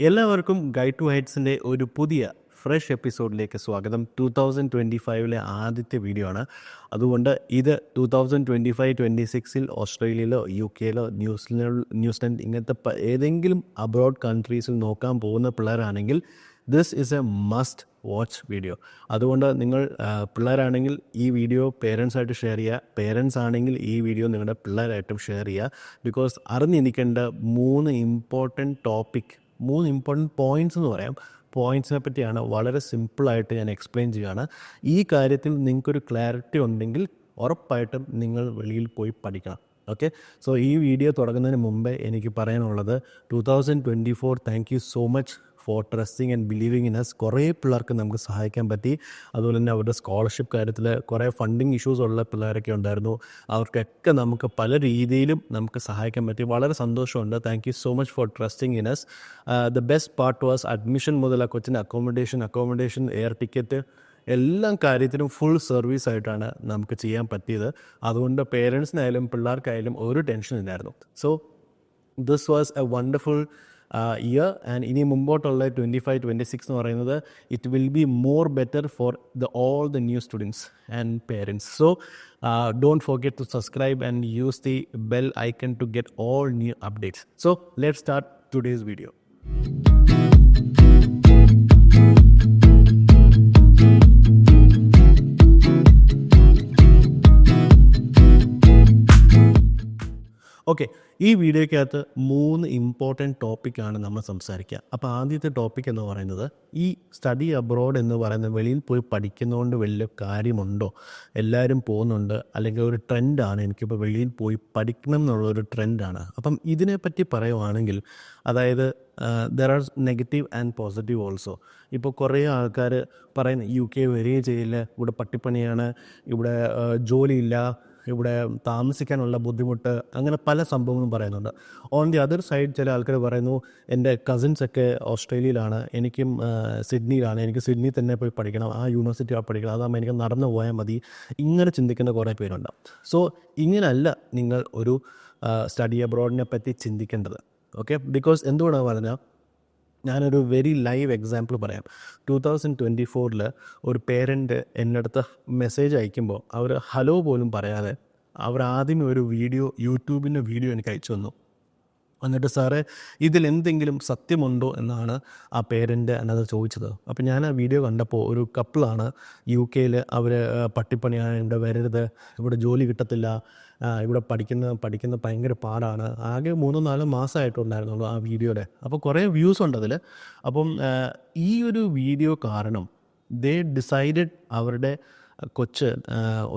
എല്ലാവർക്കും guide to ഹൈറ്റ്സിൻ്റെ ഒരു പുതിയ ഫ്രഷ് എപ്പിസോഡിലേക്ക് സ്വാഗതം. 2025 ആദ്യത്തെ വീഡിയോ ആണ്. അതുകൊണ്ട് ഇത് 2025-26 ഓസ്ട്രേലിയയിലോ UK-യിലോ ന്യൂസിലൻഡ് ഇങ്ങനത്തെ ഏതെങ്കിലും അബ്രോഡ് കൺട്രീസിൽ നോക്കാൻ പോകുന്ന പിള്ളേരാണെങ്കിൽ this is a must watch video. അതുകൊണ്ട് നിങ്ങൾ പിള്ളേരാണെങ്കിൽ ഈ വീഡിയോ പേരൻസായിട്ട് ഷെയർ ചെയ്യുക, പേരൻസ് ആണെങ്കിൽ ഈ വീഡിയോ നിങ്ങളുടെ പിള്ളേരായിട്ടും ഷെയർ ചെയ്യുക. ബിക്കോസ് അറിഞ്ഞിരിക്കേണ്ട മൂന്ന് ഇമ്പോർട്ടൻറ്റ് പോയിൻറ്റ്സ് എന്ന് പറയാം. പോയിൻറ്റ്സിനെ പറ്റിയാണ് വളരെ സിമ്പിളായിട്ട് ഞാൻ എക്സ്പ്ലെയിൻ ചെയ്യുകയാണ്. ഈ കാര്യത്തിൽ നിങ്ങൾക്കൊരു ക്ലാരിറ്റി ഉണ്ടെങ്കിൽ ഉറപ്പായിട്ടും നിങ്ങൾ വെളിയിൽ പോയി പഠിക്കണം. ഓക്കെ, സോ ഈ വീഡിയോ തുടങ്ങുന്നതിന് മുമ്പേ എനിക്ക് പറയാനുള്ളത് 2024 thank you so much for trusting and believing in us. കുറേ പിള്ളേർക്ക് നമുക്ക് സഹായിക്കാൻ പറ്റി. അതുപോലെ തന്നെ അവരുടെ സ്കോളർഷിപ്പ് കാര്യത്തിൽ കുറേ ഫണ്ടിങ് ഇഷ്യൂസ് ഉള്ള പിള്ളേരൊക്കെ ഉണ്ടായിരുന്നു. അവർക്കൊക്കെ നമുക്ക് പല രീതിയിലും നമുക്ക് സഹായിക്കാൻ പറ്റി. വളരെ സന്തോഷമുണ്ട്. Thank you so much for trusting in us. The best part was admission മുതൽ ആ കൊച്ചിൻ്റെ അക്കോമഡേഷൻ എയർ ടിക്കറ്റ് എല്ലാ കാര്യത്തിനും ഫുൾ സർവീസ് ആയിട്ടാണ് നമുക്ക് ചെയ്യാൻ പറ്റിയത്. അതുകൊണ്ട് പേരൻസിനായാലും പിള്ളേർക്കായാലും ഒരു ടെൻഷൻ ഇല്ലായിരുന്നു. So this was A wonderful year. And ഇനി മുമ്പോട്ടുള്ള 25-26 എന്ന് പറയുന്നത് it will be more better for all the new students and parents. So don't forget to subscribe and use the bell icon to get all new updates. So let's start today's video. Okay, ഈ വീഡിയോയ്ക്കകത്ത് 3 important ടോപ്പിക്കാണ് നമ്മൾ സംസാരിക്കുക. അപ്പോൾ ആദ്യത്തെ topic എന്ന് പറയുന്നത് ഈ study abroad എന്ന് പറയുന്നത് വെളിയിൽ പോയി പഠിക്കുന്നതുകൊണ്ട് വലിയ കാര്യമുണ്ടോ? എല്ലാവരും പോകുന്നുണ്ട്, അല്ലെങ്കിൽ ഒരു ട്രെൻഡാണ്, എനിക്കിപ്പോൾ വെളിയിൽ പോയി പഠിക്കണം എന്നുള്ളൊരു ട്രെൻഡാണ്. അപ്പം ഇതിനെപ്പറ്റി പറയുവാണെങ്കിൽ അതായത് there are negative and positive also. ഇപ്പോൾ കുറേ ആൾക്കാർ പറയുന്നത് UK വരികയും ചെയ്യില്ല, ഇവിടെ പട്ടിപ്പണിയാണ്, ഇവിടെ ജോലിയില്ല, ഇവിടെ താമസിക്കാനുള്ള ബുദ്ധിമുട്ട്, അങ്ങനെ പല സംഭവങ്ങളും പറയുന്നുണ്ട്. ഓൺ ദി അതർ സൈഡ് ചില ആൾക്കാർ പറയുന്നു എൻ്റെ കസിൻസൊക്കെ ഓസ്ട്രേലിയയിലാണ്, എനിക്കും സിഡ്നിയിലാണ്, എനിക്ക് സിഡ്നി തന്നെ പോയി പഠിക്കണം, ആ യൂണിവേഴ്സിറ്റി പഠിക്കണം, അതാകുമ്പോൾ എനിക്ക് നടന്നു പോയാൽ മതി. ഇങ്ങനെ ചിന്തിക്കുന്ന കുറേ പേരുണ്ട്. സോ ഇങ്ങനല്ല നിങ്ങൾ ഒരു സ്റ്റഡി അബ്രോഡിനെ പറ്റി ചിന്തിക്കേണ്ടത്. ഓക്കെ, ബിക്കോസ് എന്തുകൊണ്ടാണ് പറഞ്ഞാൽ ഞാനൊരു വെരി ലൈവ് എക്സാമ്പിൾ പറയാം. 2024 ഒരു പേരൻറ്റ് എൻ്റെ അടുത്ത് മെസ്സേജ് അയക്കുമ്പോൾ അവർ ഹലോ പോലും പറയാതെ അവർ ആദ്യമേ ഒരു യൂട്യൂബിൻ്റെ വീഡിയോ എനിക്ക് അയച്ചു തന്നു. എന്നിട്ട് സാറേ ഇതിൽ എന്തെങ്കിലും സത്യമുണ്ടോ എന്നാണ് ആ പേരൻ്റ് എന്നത് ചോദിച്ചത്. അപ്പോൾ ഞാൻ ആ വീഡിയോ കണ്ടപ്പോൾ ഒരു കപ്പിളാണ് UK-യിൽ, അവർ പട്ടിപ്പണിയാണ്, ഇവിടെ വരരുത്, ഇവിടെ ജോലി കിട്ടത്തില്ല, ഇവിടെ പഠിക്കുന്ന ഭയങ്കര പാടാണ്. ആകെ 3-4 മാസമായിട്ടുണ്ടായിരുന്നുള്ളൂ ആ വീഡിയോയുടെ. അപ്പോൾ കുറേ വ്യൂസ് ഉണ്ട് അതിൽ. അപ്പം ഈ ഒരു വീഡിയോ കാരണം ദേ ഡിസൈഡഡ് അവരുടെ കൊച്ച്,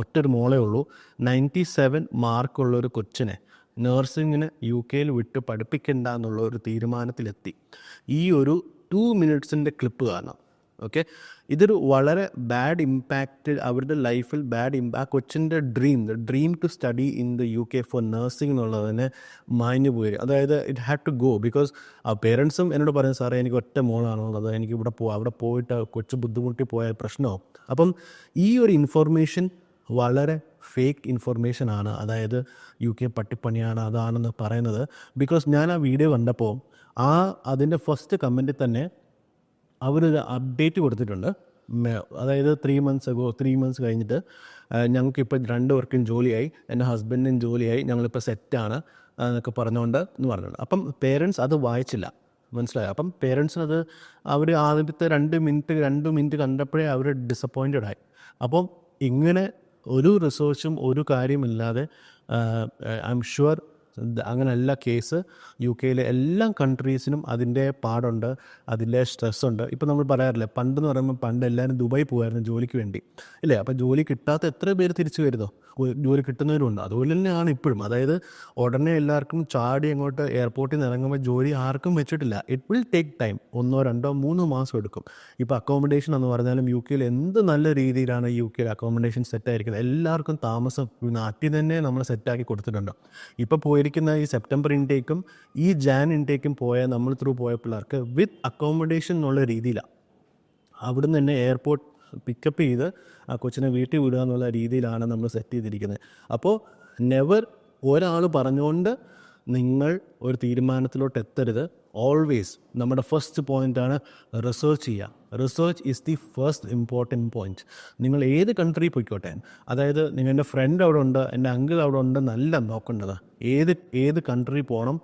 ഒറ്റൊരു മോളേ ഉള്ളൂ, 97 മാർക്കുള്ളൊരു കൊച്ചിനെ നേഴ്സിങ്ങിന് UK-യിൽ വിട്ട് പഠിപ്പിക്കണ്ട എന്നുള്ള ഒരു തീരുമാനത്തിലെത്തി. ഈ ഒരു 2 മിനിറ്റ്സിൻ്റെ ക്ലിപ്പ് കാരണം. ഓക്കെ, ഇതൊരു വളരെ ബാഡ് ഇമ്പാക്റ്റ് അവരുടെ ലൈഫിൽ, ആ കൊച്ചിൻ്റെ dream to study in the UK for nursing എന്നുള്ളതിനെ മാഞ്ഞു പോയി. അതായത് it had to go. Because ആ പേരൻസും എന്നോട് പറഞ്ഞു, സാറേ എനിക്ക് ഒറ്റ മോളാണുള്ളത്, എനിക്ക് ഇവിടെ അവിടെ പോയിട്ട് കൊച്ചു ബുദ്ധിമുട്ടി പോയ പ്രശ്നമോ. അപ്പം ഈ ഒരു ഇൻഫോർമേഷൻ വളരെ ഫേക്ക് ഇൻഫർമേഷനാണ്. അതായത് UK പട്ടിപ്പണിയാണ് അതാണെന്ന് പറയുന്നത്. ബിക്കോസ് ഞാൻ ആ വീഡിയോ കണ്ടപ്പോൾ അതിൻ്റെ ഫസ്റ്റ് കമൻറ്റിൽ തന്നെ അവരൊരു അപ്ഡേറ്റ് കൊടുത്തിട്ടുണ്ട്. അതായത് 3 മന്ത്സ് കഴിഞ്ഞിട്ട് ഞങ്ങൾക്കിപ്പോൾ 2 പേർക്കും ജോലിയായി, എൻ്റെ ഹസ്ബൻഡിനും ജോലിയായി, ഞങ്ങളിപ്പോൾ സെറ്റാണ് എന്നൊക്കെ പറഞ്ഞുകൊണ്ട് അപ്പം പേരൻസ് അത് വായിച്ചില്ല, മനസ്സിലായി. അപ്പം പേരൻസിനത് അവർ ആദ്യത്തെ 2 മിനിറ്റ് കണ്ടപ്പോഴേ അവർ ഡിസപ്പോയിൻറ്റഡ് ആയി. അപ്പം ഇങ്ങനെ ഒരു റിസർച്ചും ഒരു കാര്യമില്ലാതെ ഐ എം ഷുവർ അങ്ങനെയല്ല കേസ്. UK-യിലെ എല്ലാ കൺട്രീസിനും അതിൻ്റെ പാടുണ്ട്, അതിൻ്റെ സ്ട്രെസ്സുണ്ട്. ഇപ്പോൾ നമ്മൾ പറയാറില്ലേ, പണ്ടെന്ന് പറയുമ്പോൾ പണ്ട് എല്ലാവരും ദുബായി പോകുമായിരുന്നു ജോലിക്ക് വേണ്ടി, ഇല്ലേ? അപ്പോൾ ജോലി കിട്ടാത്ത എത്ര പേര് തിരിച്ചു വരുന്നോ, ജോലി കിട്ടുന്നവരുണ്ട്. അതുപോലെ തന്നെയാണ് ഇപ്പോഴും. അതായത് ഉടനെ എല്ലാവർക്കും ചാടി അങ്ങോട്ട് എയർപോർട്ടിൽ നിന്ന് ഇറങ്ങുമ്പോൾ ജോലി ആർക്കും വെച്ചിട്ടില്ല. ഇറ്റ് വിൽ ടേക്ക് ടൈം, 1-2-3 മാസം എടുക്കും. ഇപ്പോൾ അക്കോമഡേഷൻ എന്ന് പറഞ്ഞാലും UK-യിൽ എന്ത് നല്ല രീതിയിലാണ് UK-യിൽ അക്കോമഡേഷൻ സെറ്റായിരിക്കുന്നത്. എല്ലാവർക്കും താമസം നാട്ടിൽ തന്നെ നമ്മൾ സെറ്റാക്കി കൊടുത്തിട്ടുണ്ട്. ഇപ്പോൾ പോയിരിക്കുന്ന ഈ സെപ്റ്റംബർ ഇൻടേക്കും ഈ ജാൻ ഇൻടേക്കും നമ്മൾ പോയ പിള്ളേർക്ക് വിത്ത് അക്കോമഡേഷൻ എന്നുള്ള രീതിയിലാണ്. അവിടുന്ന് തന്നെ എയർപോർട്ട് പിക്കപ്പ് ചെയ്ത് ആ കൊച്ചിനെ വീട്ടിൽ വിടുക എന്നുള്ള രീതിയിലാണ് നമ്മൾ സെറ്റ് ചെയ്തിരിക്കുന്നത്. അപ്പോൾ നെവർ ഒരാൾ പറഞ്ഞുകൊണ്ട് നിങ്ങൾ ഒരു തീരുമാനത്തിലോട്ട് എത്തരുത്. ഓൾവേസ് നമ്മുടെ ഫസ്റ്റ് പോയിൻ്റാണ് റിസർച്ച് ചെയ്യുക. Research is the first important point. നിങ്ങൾ ഏത് കൺട്രി പോയിക്കോട്ടെ, അതായത് നിങ്ങളുടെ ഫ്രണ്ട് അവിടെ ഉണ്ട്, എൻ്റെ അങ്കിൾ അവിടെ ഉണ്ട്, നല്ല നോക്കേണ്ടത് ഏത് കൺട്രി പോകണം,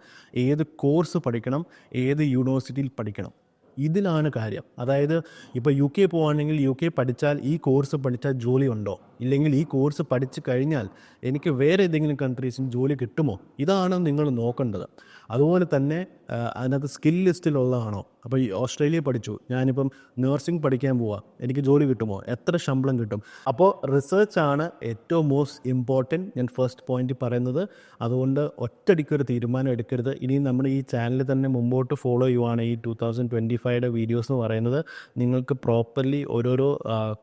ഏത് കോഴ്സ് പഠിക്കണം, ഏത് യൂണിവേഴ്സിറ്റിയിൽ പഠിക്കണം, ഇതിലാണ് കാര്യം. അതായത് ഇപ്പോൾ UK പോവുകയാണെങ്കിൽ UK പഠിച്ചാൽ, ഈ കോഴ്സ് പഠിച്ചാൽ ജോലി ഉണ്ടോ, ഇല്ലെങ്കിൽ ഈ കോഴ്സ് പഠിച്ചു കഴിഞ്ഞാൽ എനിക്ക് വേറെ ഏതെങ്കിലും കൺട്രീസിൽ ജോലി കിട്ടുമോ, ഇതാണ് നിങ്ങൾ നോക്കേണ്ടത്. അതുപോലെ തന്നെ അതിനകത്ത് സ്കിൽ ലിസ്റ്റിലുള്ളതാണോ. അപ്പോൾ ഈ ഓസ്ട്രേലിയ പഠിച്ചു, ഞാനിപ്പം നേഴ്സിംഗ് പഠിക്കാൻ പോവാം, എനിക്ക് ജോലി കിട്ടുമോ, എത്ര ശമ്പളം കിട്ടും. അപ്പോൾ റിസർച്ചാണ് ഏറ്റവും മോസ്റ്റ് ഇമ്പോർട്ടൻറ്റ്, ഞാൻ ഫസ്റ്റ് പോയിന്റ് പറയുന്നത്. അതുകൊണ്ട് ഒറ്റയടിക്കൊരു തീരുമാനം എടുക്കരുത്. ഇനി നമ്മുടെ ഈ ചാനൽ തന്നെ മുമ്പോട്ട് ഫോളോ ചെയ്യുവാണ് ഈ 2025 വീഡിയോസ് എന്ന് പറയുന്നത്. നിങ്ങൾക്ക് പ്രോപ്പർലി ഓരോരോ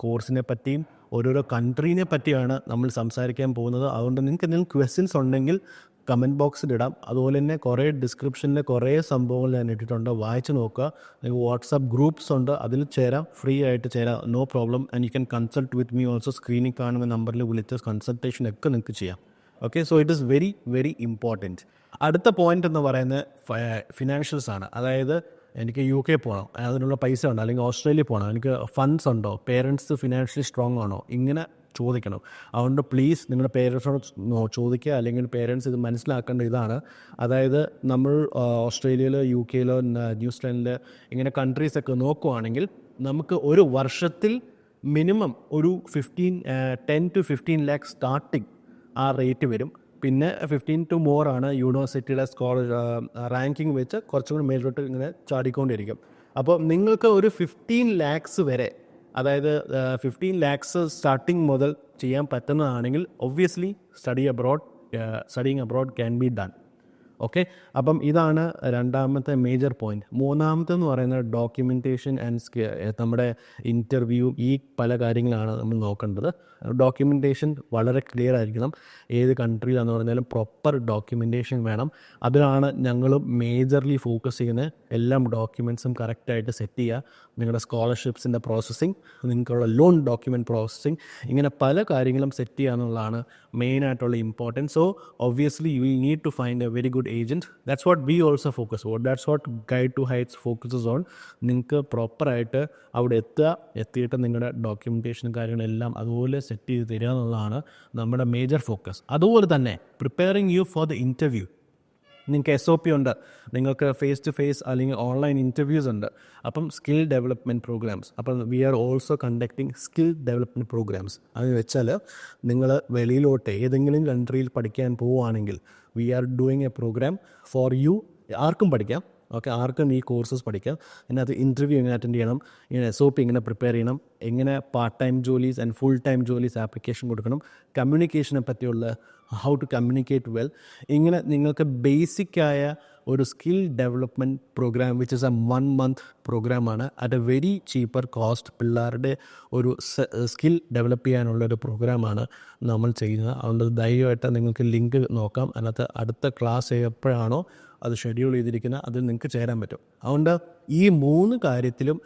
കോഴ്സിനെ പറ്റിയും ഓരോരോ കൺട്രീനെ പറ്റിയാണ് നമ്മൾ സംസാരിക്കാൻ പോകുന്നത്. അതുകൊണ്ട് നിങ്ങൾക്ക് എന്തെങ്കിലും ക്വസ്റ്റ്യൻസ് ഉണ്ടെങ്കിൽ കമൻറ്റ് ബോക്സിലിടാം. അതുപോലെ തന്നെ കുറേ ഡിസ്ക്രിപ്ഷനിൽ കുറേ സംഭവങ്ങൾ ഞാൻ ഇട്ടിട്ടുണ്ട്, വായിച്ച് നോക്കുക. വാട്സാപ്പ് ഗ്രൂപ്പ്സ് ഉണ്ട്, അതിൽ ചേരാം, ഫ്രീ ആയിട്ട് ചേരാം, no problem. And you can consult with me also. സ്ക്രീനിൽ കാണുന്ന നമ്പറിൽ വിളിച്ച് കൺസൾട്ടേഷൻ ഒക്കെ നിങ്ങൾക്ക് ചെയ്യാം. Okay, so it is very very important. അടുത്ത പോയിൻ്റ് എന്ന് പറയുന്നത് ഫിനാൻഷ്യൽസ് ആണ്. അതായത് എനിക്ക് UK പോകണം, അതിനുള്ള പൈസ ഉണ്ടോ, അല്ലെങ്കിൽ ഓസ്ട്രേലിയ പോകണം, എനിക്ക് ഫണ്ട്സ് ഉണ്ടോ, പേരൻറ്റ്സ് ഫിനാൻഷ്യലി സ്ട്രോങ് ആണോ, ഇങ്ങനെ ചോദിക്കണം. അതുകൊണ്ട് പ്ലീസ് നിങ്ങളുടെ പേരൻസിനോട് ചോദിക്കുക, അല്ലെങ്കിൽ പേരൻസ് ഇത് മനസ്സിലാക്കേണ്ട ഇതാണ്. അതായത് നമ്മൾ ഓസ്ട്രേലിയയിലോ UK ന്യൂസിലാൻഡിൽ ഇങ്ങനെ കൺട്രീസൊക്കെ നോക്കുവാണെങ്കിൽ നമുക്ക് ഒരു വർഷത്തിൽ മിനിമം ഒരു 10 to 15 lakh സ്റ്റാർട്ടിങ് ആ റേറ്റ് വരും. പിന്നെ 15 to more ആണ് യൂണിവേഴ്സിറ്റിയുടെ റാങ്കിങ് വെച്ച് കുറച്ചും കൂടി മേലോട്ട് ഇങ്ങനെ ചാടിക്കൊണ്ടിരിക്കും. അപ്പോൾ നിങ്ങൾക്ക് ഒരു 15 lakhs വരെ, അതായത് 15 lakhs സ്റ്റാർട്ടിങ് മുതൽ ചെയ്യാൻ പറ്റുന്നതാണെങ്കിൽ obviously studying abroad can be done. Okay, അപ്പം ഇതാണ് രണ്ടാമത്തെ മേജർ പോയിന്റ്. മൂന്നാമത്തെന്ന് പറയുന്നത് ഡോക്യുമെൻറ്റേഷൻ ആൻഡ് നമ്മുടെ ഇൻ്റർവ്യൂ, ഈ പല കാര്യങ്ങളാണ് നമ്മൾ നോക്കേണ്ടത്. ഡോക്യുമെൻറ്റേഷൻ വളരെ ക്ലിയർ ആയിരിക്കണം. ഏത് കൺട്രിയിലാണെന്ന് പറഞ്ഞാലും പ്രോപ്പർ ഡോക്യുമെൻറ്റേഷൻ വേണം. അതിലാണ് ഞങ്ങൾ മേജർലി ഫോക്കസ് ചെയ്യുന്നത്. എല്ലാം ഡോക്യുമെൻറ്റ്സും കറക്റ്റായിട്ട് സെറ്റ് ചെയ്യുക. നിങ്ങളുടെ സ്കോളർഷിപ്സിൻ്റെ പ്രോസസ്സിങ്, നിങ്ങൾക്കുള്ള ലോൺ ഡോക്യുമെൻറ്റ് പ്രോസസ്സിങ്, ഇങ്ങനെ പല കാര്യങ്ങളും സെറ്റ് ചെയ്യുക എന്നുള്ളതാണ് മെയിനായിട്ടുള്ള importance. So obviously you will need to find a very good agent. That's what we also focus on. That's what Guide to Heights focuses on. നിങ്ങൾക്ക് പ്രോപ്പറായിട്ട് അവിടെ എത്തിയിട്ട് നിങ്ങളുടെ ഡോക്യുമെൻറ്റേഷനും കാര്യങ്ങളെല്ലാം അതുപോലെ സെറ്റ് ചെയ്ത് തരിക എന്നുള്ളതാണ് നമ്മുടെ മേജർ ഫോക്കസ്. അതുപോലെ തന്നെ preparing you for the interview. നിങ്ങൾക്ക് SOP ഉണ്ട്, നിങ്ങൾക്ക് ഫേസ് ടു ഫേസ് അല്ലെങ്കിൽ ഓൺലൈൻ ഇൻ്റർവ്യൂസ് ഉണ്ട്. അപ്പം സ്കിൽ ഡെവലപ്മെൻറ്റ് പ്രോഗ്രാംസ്, അപ്പം we are also conducting skill development programs. അത് വെച്ചാൽ നിങ്ങൾ വെളിയിലോട്ട് ഏതെങ്കിലും കൺട്രിയിൽ പഠിക്കാൻ പോവുകയാണെങ്കിൽ we are doing a program for you. ആർക്കും പഠിക്കാം, ഓക്കെ, ആർക്കും ഈ കോഴ്സസ് പഠിക്കാം. അതിനകത്ത് ഇൻ്റർവ്യൂ എങ്ങനെ അറ്റൻഡ് ചെയ്യണം, ഇങ്ങനെ SOP എങ്ങനെ പ്രിപ്പയർ ചെയ്യണം, എങ്ങനെ പാർട്ട് ടൈം ജോലീസ് ആൻഡ് ഫുൾ ടൈം ജോലീസ് ആപ്ലിക്കേഷൻ കൊടുക്കണം, കമ്മ്യൂണിക്കേഷനെ പറ്റിയുള്ള ഹൗ ടു കമ്മ്യൂണിക്കേറ്റ് വെൽ, ഇങ്ങനെ നിങ്ങൾക്ക് ബേസിക്കായ ഒരു skill development program which is a 1 month പ്രോഗ്രാമാണ്. At a very cheaper cost പിള്ളേരുടെ ഒരു സ്കിൽ ഡെവലപ്പ് ചെയ്യാനുള്ളൊരു പ്രോഗ്രാമാണ് നമ്മൾ ചെയ്യുന്നത്. അതുകൊണ്ട് ധൈര്യമായിട്ട് നിങ്ങൾക്ക് ലിങ്ക് നോക്കാം. അതിനകത്ത് അടുത്ത ക്ലാസ് എപ്പോഴാണോ അത് ഷെഡ്യൂൾ ചെയ്തിരിക്കുന്നത് അതിൽ നിങ്ങൾക്ക് ചേരാൻ പറ്റും. അതുകൊണ്ട് ഈ 3 കാര്യത്തിലും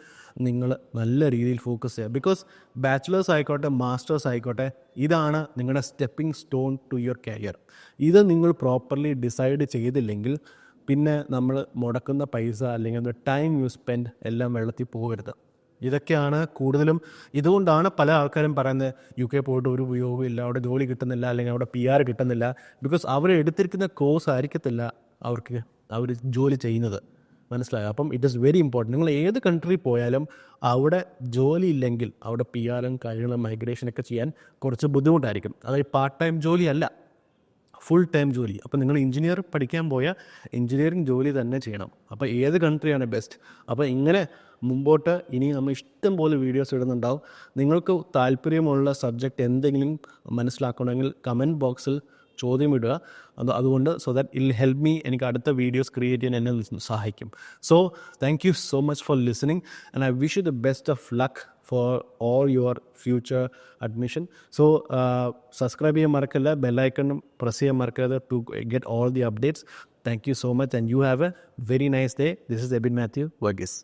നിങ്ങൾ നല്ല രീതിയിൽ ഫോക്കസ് ചെയ്യുക. ബിക്കോസ് ബാച്ചിലേഴ്സ് ആയിക്കോട്ടെ മാസ്റ്റേഴ്സ് ആയിക്കോട്ടെ, ഇതാണ് നിങ്ങളുടെ stepping stone to your career. ഇത് നിങ്ങൾ പ്രോപ്പർലി ഡിസൈഡ് ചെയ്തില്ലെങ്കിൽ പിന്നെ നമ്മൾ മുടക്കുന്ന പൈസ അല്ലെങ്കിൽ ടൈം യു സ്പെൻഡ് എല്ലാം വെള്ളത്തിൽ പോകരുത്. ഇതൊക്കെയാണ് കൂടുതലും. ഇതുകൊണ്ടാണ് പല ആൾക്കാരും പറയുന്നത് UK പോയിട്ട് ഒരു ഉപയോഗം ഇല്ല, അവിടെ ജോലി കിട്ടുന്നില്ല, അല്ലെങ്കിൽ അവിടെ PR കിട്ടുന്നില്ല. ബിക്കോസ് അവർ എടുത്തിരിക്കുന്ന കോഴ്സ് ആയിരിക്കത്തില്ല അവർ ജോലി ചെയ്യുന്നത്. മനസ്സിലായോ? അപ്പം ഇറ്റ് ഈസ് വെരി ഇമ്പോർട്ടൻറ്റ്. നിങ്ങൾ ഏത് കൺട്രി പോയാലും അവിടെ ജോലി ഇല്ലെങ്കിൽ അവിടെ PR കാര്യങ്ങളും മൈഗ്രേഷനൊക്കെ ചെയ്യാൻ കുറച്ച് ബുദ്ധിമുട്ടായിരിക്കും. അതായത് പാർട്ട് ടൈം ജോലി അല്ല, ഫുൾ ടൈം ജോലി. അപ്പോൾ നിങ്ങൾ എഞ്ചിനീയർ പഠിക്കാൻ പോയാൽ എഞ്ചിനീയറിങ് ജോലി തന്നെ ചെയ്യണം. അപ്പോൾ ഏത് കൺട്രിയാണ് ബെസ്റ്റ്? അപ്പോൾ ഇങ്ങനെ മുമ്പോട്ട് ഇനി നമ്മൾ ഇഷ്ടം പോലെ വീഡിയോസ് ഇടുന്നുണ്ടാവും. നിങ്ങൾക്ക് താല്പര്യമുള്ള സബ്ജക്റ്റ് എന്തെങ്കിലും മനസ്സിലാക്കണമെങ്കിൽ കമൻറ്റ് ബോക്സിൽ ചോദ്യം ഇടുക. അതുകൊണ്ട് സോ ദാറ്റ് ഇൽ ഹെൽപ്പ് മീ, എനിക്ക് അടുത്ത വീഡിയോസ് ക്രിയേറ്റ് ചെയ്യാൻ എന്നെ സഹായിക്കും. So thank you so much for listening and I wish you the best of luck for all your future admission. So subscribe ചെയ്യാൻ മറക്കല്ല, ബെല്ലൈക്കണും പ്രസ് ചെയ്യാൻ മറക്കരുത് to get all the updates. Thank you so much and you have a very nice day. This is Ebin Matthew Verghese.